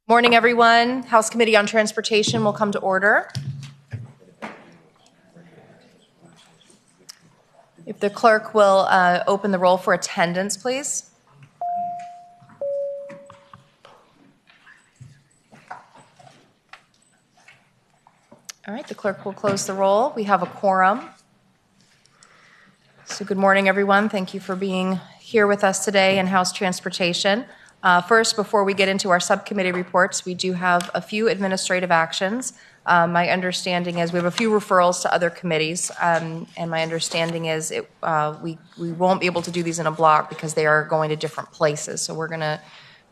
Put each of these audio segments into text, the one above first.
Morning, everyone. House Committee on Transportation will come to order. If the clerk will open the roll for attendance, please. All right, the clerk will close the roll. We have a quorum. So good morning, everyone. Thank you for being here with us today in House Transportation. First, before we get into our subcommittee reports, we do have a few administrative actions. My understanding is we have a few referrals to other committees, and my understanding is we won't be able to do these in a block because they are going to different places. So we're going to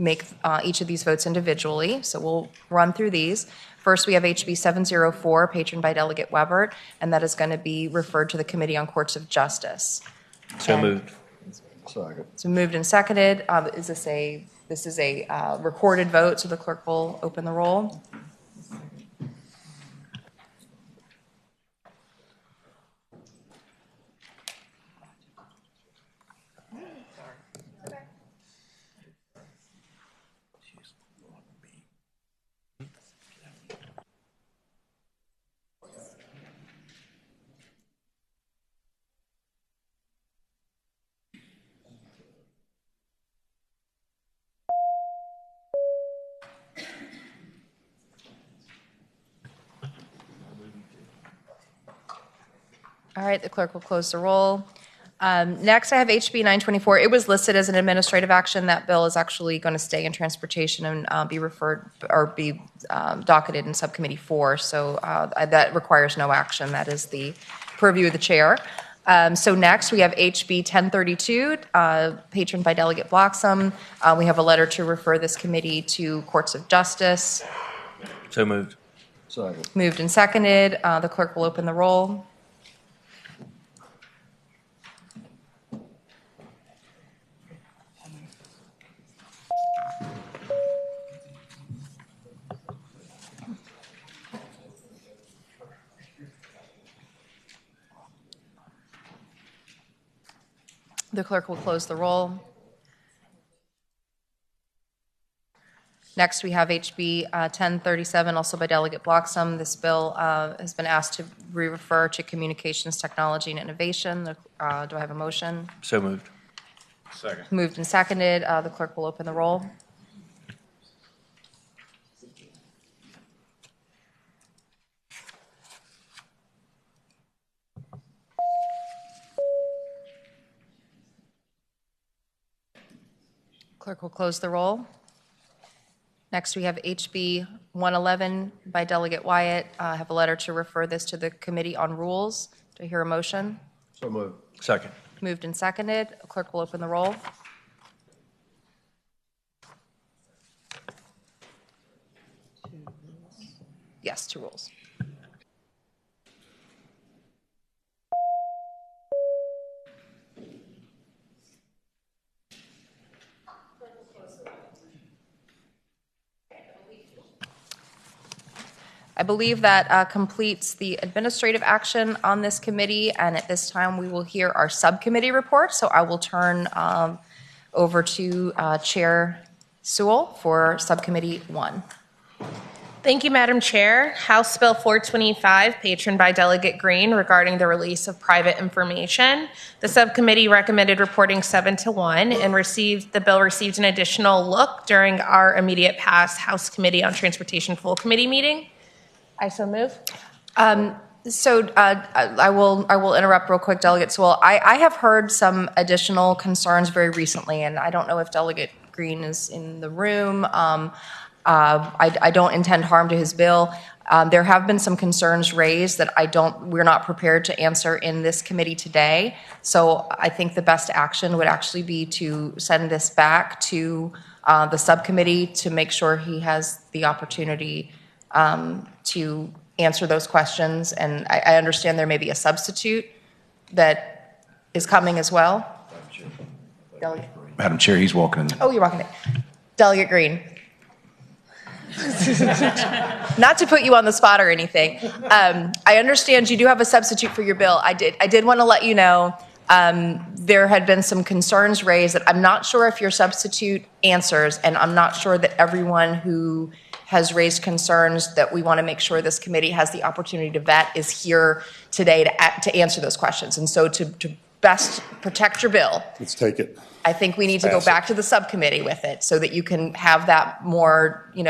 make each of these votes individually. So we'll run through these. First, we have HB 704, patroned by Delegate Webert, and that is going to be referred to the Committee on Courts of Justice. So moved. Second. So moved and seconded. This is a recorded vote, so the clerk will open the roll. All right, the clerk will close the roll. Next, I have HB 924. It was listed as an administrative action. That bill is actually going to stay in transportation and be referred or be docketed in Subcommittee 4. So that requires no action. That is the purview of the chair. So next, we have HB 1032, patroned by Delegate Bloxham. We have a letter to refer this committee to Courts of Justice. So moved. Second. Moved and seconded. The clerk will open the roll. The clerk will close the roll. Next, we have HB 1037, also by Delegate Bloxham. This bill has been asked to re-refer to Communications Technology and Innovation. Do I have a motion? So moved. Second. Moved and seconded. The clerk will open the roll. Clerk will close the roll. Next, we have HB 111 by Delegate Wyatt. I have a letter to refer this to the Committee on Rules. Do I hear a motion? So moved. Second. Moved and seconded. Clerk will open the roll. Yes, two rules. I believe that completes the administrative action on this committee, and at this time we will hear our subcommittee report. So I will turn over to Chair Sewell for Subcommittee 1. Thank you, Madam Chair. House Bill 425, patroned by Delegate Green, regarding the release of private information. The subcommittee recommended reporting 7-1 and the bill received an additional look during our immediate past House Committee on Transportation full committee meeting. I so move. I will interrupt real quick, Delegate Sewell. I have heard some additional concerns very recently, and I don't know if Delegate Green is in the room. I don't intend harm to his bill. There have been some concerns raised that we're not prepared to answer in this committee today. So I think the best action would actually be to send this back to the subcommittee to make sure he has the opportunity to answer those questions. And I understand there may be a substitute that is coming as well. Delegate. Madam Chair, he's walking in. Oh, you're walking in. Delegate Green. Not to put you on the spot or anything. I understand you do have a substitute for your bill. I did want to let you know There had been some concerns raised that I'm not sure if your substitute answers, and I'm not sure that everyone who has raised concerns that we want to make sure this committee has the opportunity to vet is here today to answer those questions. And so to best protect your bill, Let's take it. I think we need to go back to the subcommittee with it so that you can have that more, get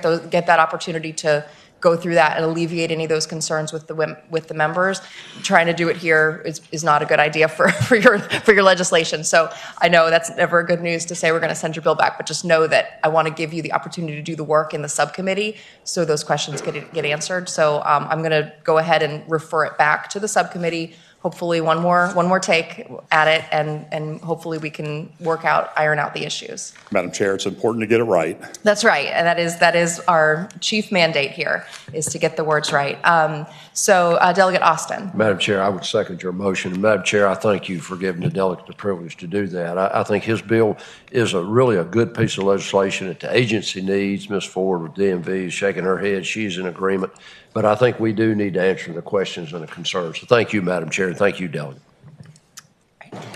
that opportunity to go through that and alleviate any of those concerns with the members. Trying to do it here is not a good idea for your legislation. So I know that's never good news to say we're going to send your bill back, but just know that I want to give you the opportunity to do the work in the subcommittee so those questions get answered. So I'm going to go ahead and refer it back to the subcommittee. Hopefully one more take at it, and hopefully we can iron out the issues. Madam Chair, it's important to get it right. That's right, and that is our chief mandate here, is to get the words right. So Delegate Austin. Madam Chair, I would second your motion. And Madam Chair, I thank you for giving the delegate the privilege to do that. I think his bill is really a good piece of legislation that the agency needs. Ms. Ford with DMV is shaking her head. She's in agreement. But I think we do need to answer the questions and the concerns. So thank you, Madam Chair, and thank you, Delegate.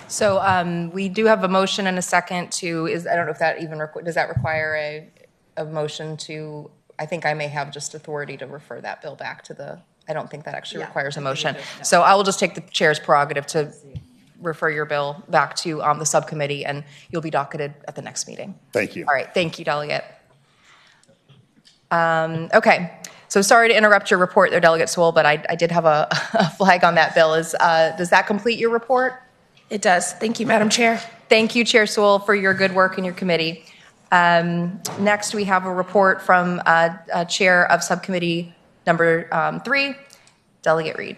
So we do have a motion and a second I don't know if that even, does that require a motion to, I think I may have just authority to refer that bill back to I don't think that actually requires a motion. So I will just take the chair's prerogative to refer your bill back to the subcommittee, and you'll be docketed at the next meeting. Thank you. All right, thank you, Delegate. Okay. So sorry to interrupt your report there, Delegate Sewell, but I did have a flag on that bill. Does that complete your report? It does. Thank you, Madam Chair. Thank you, Chair Sewell, for your good work in your committee. Next, we have a report from Chair of Subcommittee number 3, Delegate Reed.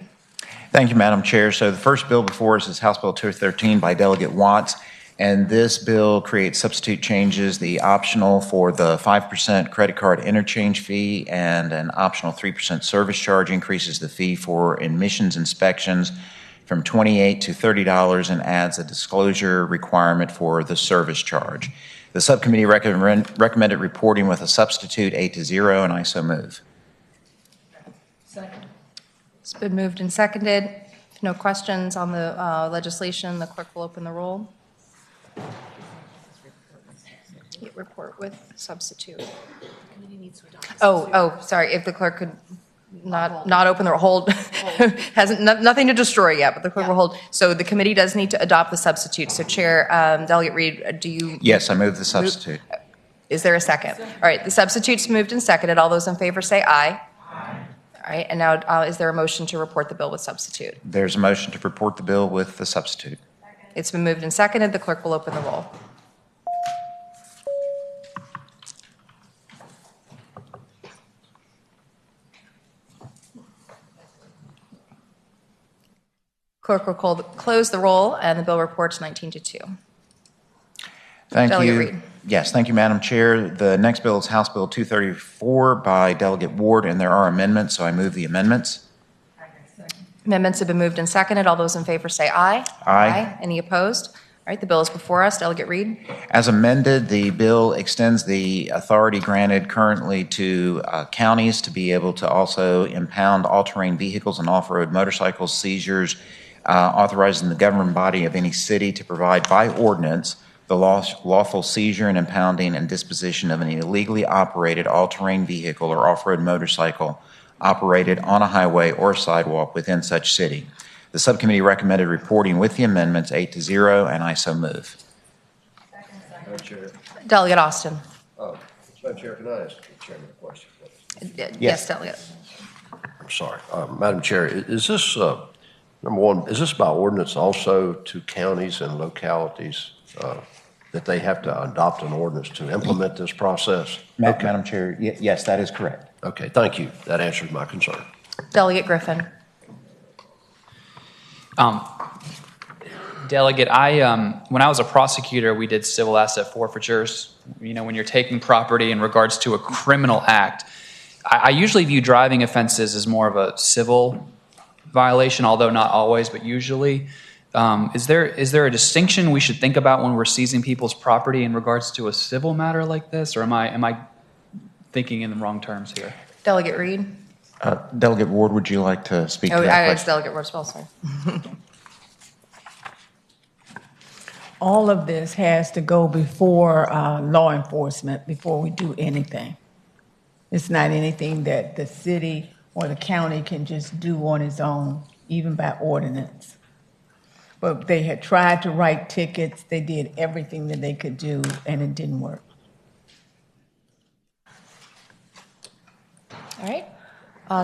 Thank you, Madam Chair. So the first bill before us is House Bill 213 by Delegate Watts. And this bill creates substitute changes, the optional for the 5% credit card interchange fee and an optional 3% service charge increases the fee for admissions inspections from $28 to $30 and adds a disclosure requirement for the service charge. The subcommittee recommended reporting with a substitute 8-0, and I so move. Second. It's been moved and seconded. If no questions on the legislation, the clerk will open the roll. Report with substitute. Sorry. If the clerk could not open the hold, hasn't nothing to destroy yet, but the clerk will hold. So the committee does need to adopt the substitute. So Chair, Delegate Reed, do you? Yes, I move the substitute. Is there a second? All right. The substitute's moved and seconded. All those in favor say aye. Aye. All right. And now, is there a motion to report the bill with substitute? There's a motion to report the bill with the substitute. It's been moved and seconded. The clerk will open the roll. Clerk will close the roll, and the bill reports 19-2. Thank Delegate you. Reed. Yes, thank you, Madam Chair. The next bill is House Bill 234 by Delegate Ward, and there are amendments, so I move the amendments. Amendments have been moved and seconded. All those in favor say aye. Aye. Any opposed? All right, the bill is before us. Delegate Reed. As amended, the bill extends the authority granted currently to counties to be able to also impound all-terrain vehicles and off-road motorcycles seizures, authorizing the governing body of any city to provide by ordinance the lawful seizure and impounding and disposition of an illegally operated all-terrain vehicle or off-road motorcycle operated on a highway or sidewalk within such city. The subcommittee recommended reporting with the amendments 8-0, and I so move. Madam Chair. Delegate Austin. Madam Chair, can I ask the chairman a question, please? Yes, Delegate. I'm sorry. Madam Chair, is this, number one, is this by ordinance also to counties and localities that they have to adopt an ordinance to implement this process? Okay. Madam Chair, yes, that is correct. Okay, thank you. That answers my concern. Delegate Griffin. Delegate, when I was a prosecutor, we did civil asset forfeitures. You know, when you're taking property in regards to a criminal act, I usually view driving offenses as more of a civil violation, although not always, but usually. Is there a distinction we should think about when we're seizing people's property in regards to a civil matter like this, or am I thinking in the wrong terms here? Delegate Reed. Delegate Ward, would you like to speak to that It's question? Delegate Ward as well, sorry. all of this has to go before law enforcement before we do anything. It's not anything that the city or the county can just do on its own, even by ordinance. But they had tried to write tickets, they did everything that they could do, and it didn't work. All right.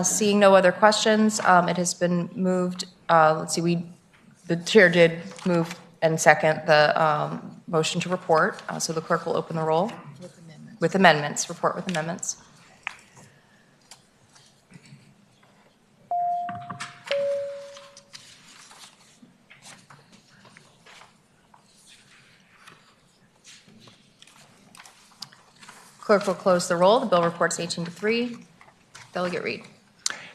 Seeing no other questions, it has been moved, the chair did move and second the motion to report, so the clerk will open the roll. With amendments, report with amendments. Clerk will close the roll. The bill reports 18-3. Delegate Reed.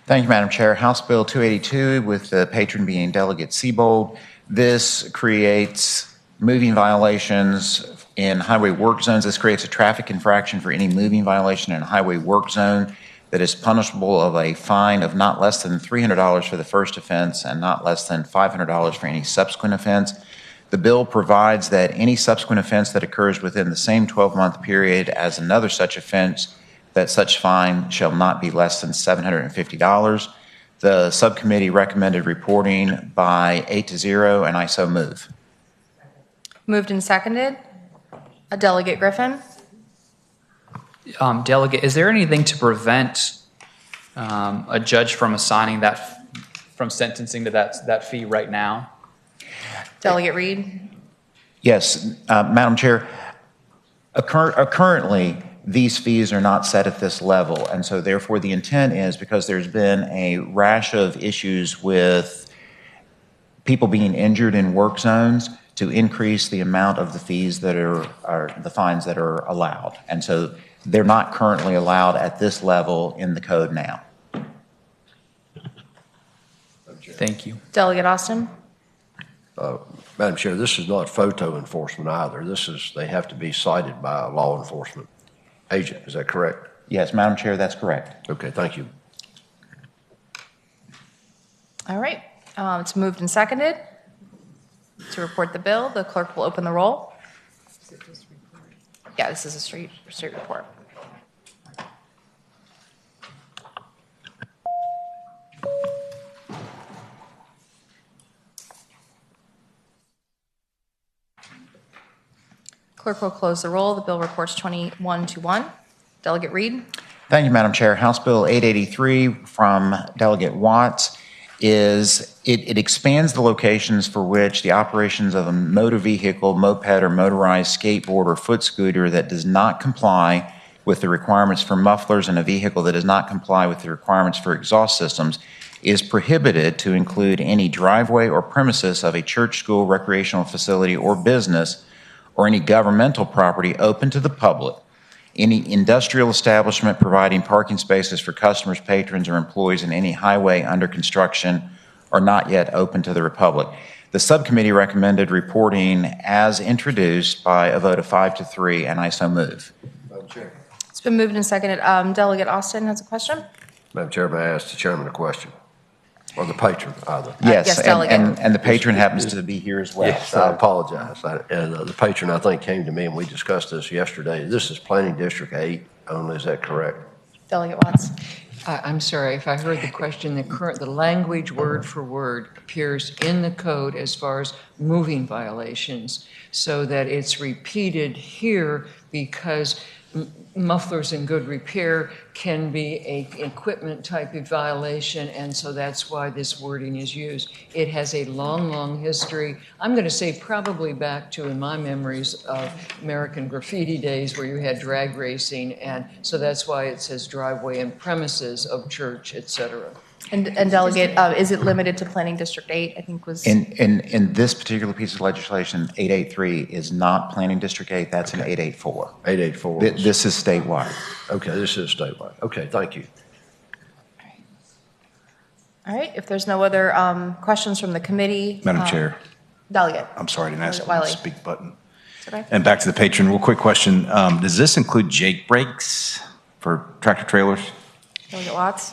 Thank you, Madam Chair. House Bill 282, with the patron being Delegate Seabold. This creates moving violations in highway work zones. This creates a traffic infraction for any moving violation in a highway work zone that is punishable of a fine of not less than $300 for the first offense and not less than $500 for any subsequent offense. The bill provides that any subsequent offense that occurs within the same 12-month period as another such offense, that such fine shall not be less than $750. The subcommittee recommended reporting by 8-0, and I so move. Moved and seconded. Delegate Griffin. Delegate, is there anything to prevent a judge from assigning that, from sentencing to that fee right now? Delegate Reed. Yes, Madam Chair. Currently, these fees are not set at this level, and so therefore the intent is, because there's been a rash of issues with people being injured in work zones, to increase the amount of the fees that are the fines that are allowed. And so they're not currently allowed at this level in the code now. Thank you. Delegate Austin. Madam Chair, this is not photo enforcement either. They have to be cited by a law enforcement agent. Is that correct? Yes, Madam Chair, that's correct. Okay, thank you. All right. It's moved and seconded to report the bill. The clerk will open the roll. Yeah, this is a straight report. Clerk will close the roll. The bill reports 21-1. Delegate Reed. Thank you, Madam Chair. House Bill 883 from Delegate Watts it expands the locations for which the operations of a motor vehicle, moped, or motorized skateboard or foot scooter that does not comply with the requirements for mufflers and a vehicle that does not comply with the requirements for exhaust systems is prohibited to include any driveway or premises of a church, school, recreational facility, or business, or any governmental property open to the public, any industrial establishment providing parking spaces for customers, patrons, or employees in any highway under construction or not yet open to the republic. The subcommittee recommended reporting as introduced by a vote of 5-3, and I so move. Madam Chair. It's been moved and seconded. Delegate Austin has a question. Madam Chair, may I ask the chairman a question? Or the patron, either? Yes, Delegate. And the patron happens to be here as well. Yes, I apologize. The patron, I think, came to me, and we discussed this yesterday. This is Planning District 8 only, is that correct? Delegate Watts. I'm sorry, if I heard the question, the language word for word appears in the code as far as moving violations, so that it's repeated here because mufflers in good repair can be a equipment type of violation, and so that's why this wording is used. It has a long, long history. I'm going to say probably back to, in my memories of American graffiti days where you had drag racing, and so that's why it says driveway and premises of church, etc. And Delegate, is it limited to Planning District 8? I think was. In this particular piece of legislation, 883 is not Planning District 8. That's an 884. 884. This is statewide. Okay, this is statewide. Okay, thank you. All right. If there's no other questions from the committee. Madam Chair. Delegate. I'm sorry, I didn't ask Wiley. for the speak button. Okay. And back to the patron, real quick question. Does this include Jake brakes for tractor trailers? Delegate Watts.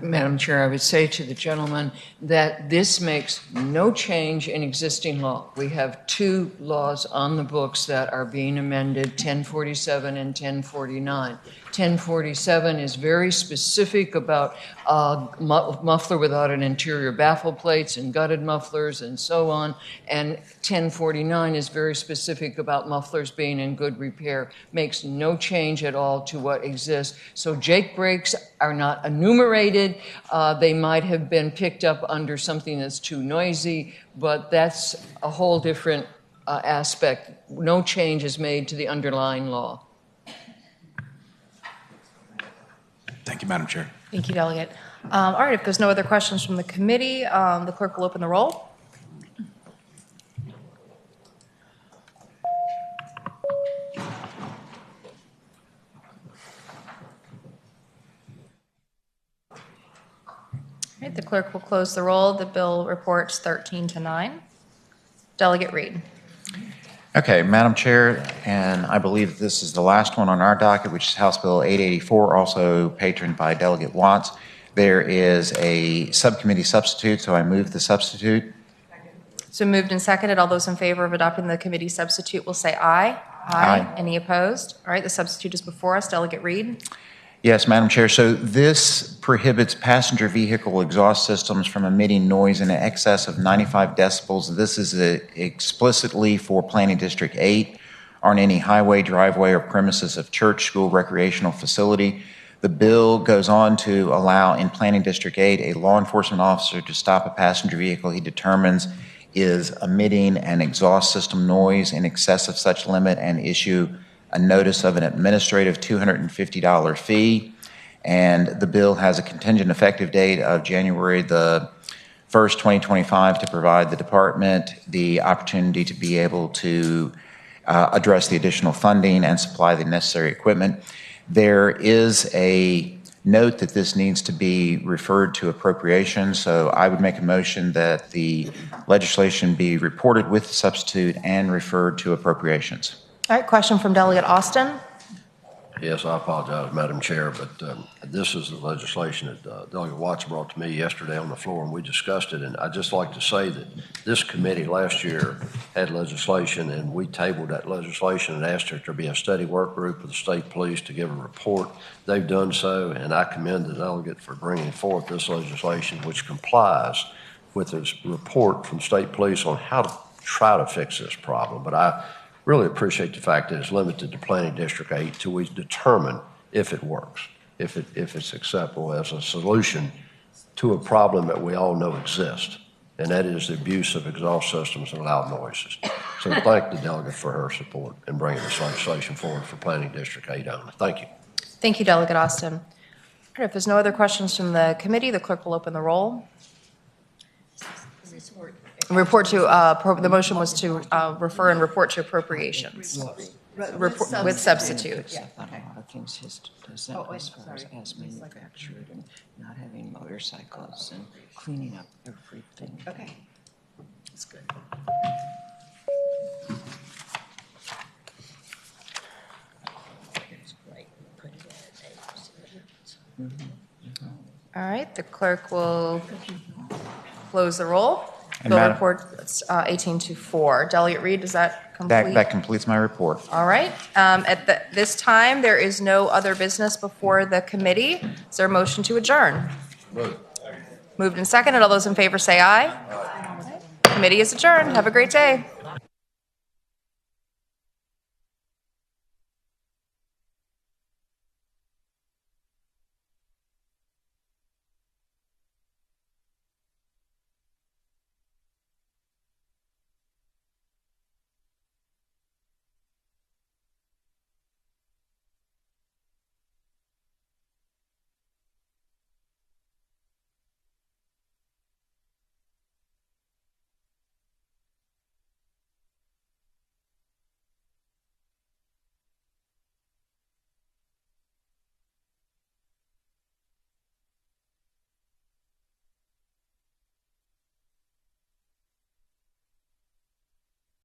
Madam Chair, I would say to the gentleman that this makes no change in existing law. We have two laws on the books that are being amended, 1047 and 1049. 1047 is very specific about muffler without an interior baffle plates and gutted mufflers and so on. And 1049 is very specific about mufflers being in good repair. Makes no change at all to what exists. So Jake brakes are not enumerated. They might have been picked up under something that's too noisy, but that's a whole different aspect. No change is made to the underlying law. Thank you, Madam Chair. Thank you, Delegate. All right, if there's no other questions from the committee, the clerk will open the roll. All right, the clerk will close the roll. The bill reports 13-9. Delegate Reed. Okay, Madam Chair, and I believe this is the last one on our docket, which is House Bill 884, also patroned by Delegate Watts. There is a subcommittee substitute, so I move the substitute. So moved and seconded. All those in favor of adopting the committee substitute will say aye. Aye. Any opposed? All right, the substitute is before us. Delegate Reed. Yes, Madam Chair. So this prohibits passenger vehicle exhaust systems from emitting noise in excess of 95 decibels. This is explicitly for Planning District 8 on any highway, driveway, or premises of church, school, recreational facility. The bill goes on to allow in Planning District 8 a law enforcement officer to stop a passenger vehicle he determines is emitting an exhaust system noise in excess of such limit and issue a notice of an administrative $250 fee. And the bill has a contingent effective date of January the 1st, 2025 to provide the department the opportunity to be able to address the additional funding and supply the necessary equipment. There is a note that this needs to be referred to appropriations, so I would make a motion that the legislation be reported with the substitute and referred to appropriations. All right, question from Delegate Austin. Yes, I apologize, Madam Chair, but this is the legislation that Delegate Watts brought to me yesterday on the floor, and we discussed it. And I'd just like to say that this committee last year had legislation, and we tabled that legislation and asked there to be a study work group with the state police to give a report. They've done so, and I commend the delegate for bringing forth this legislation, which complies with this report from state police on how to try to fix this problem. But I really appreciate the fact that it's limited to Planning District 8 till we determine if it works, if it's acceptable as a solution to a problem that we all know exists, and that is the abuse of exhaust systems and loud noises. So thank the delegate for her support in bringing this legislation forward for Planning District 8 only. Thank you. Thank you, Delegate Austin. All right, if there's no other questions from the committee, the clerk will open the roll. Report to, the motion was to refer and report to appropriations. Report, with substitute. Yeah. A lot of things his doesn't as far as manufactured and not having motorcycles and cleaning up everything. Okay. That's good. All right, the clerk will close the roll. Bill Madam- report 18-4. Delegate Reed, does that complete? That completes my report. All right. At this time, there is no other business before the committee. Is there a motion to adjourn? Moved and seconded. All those in favor say aye. Committee is adjourned. Have a great day.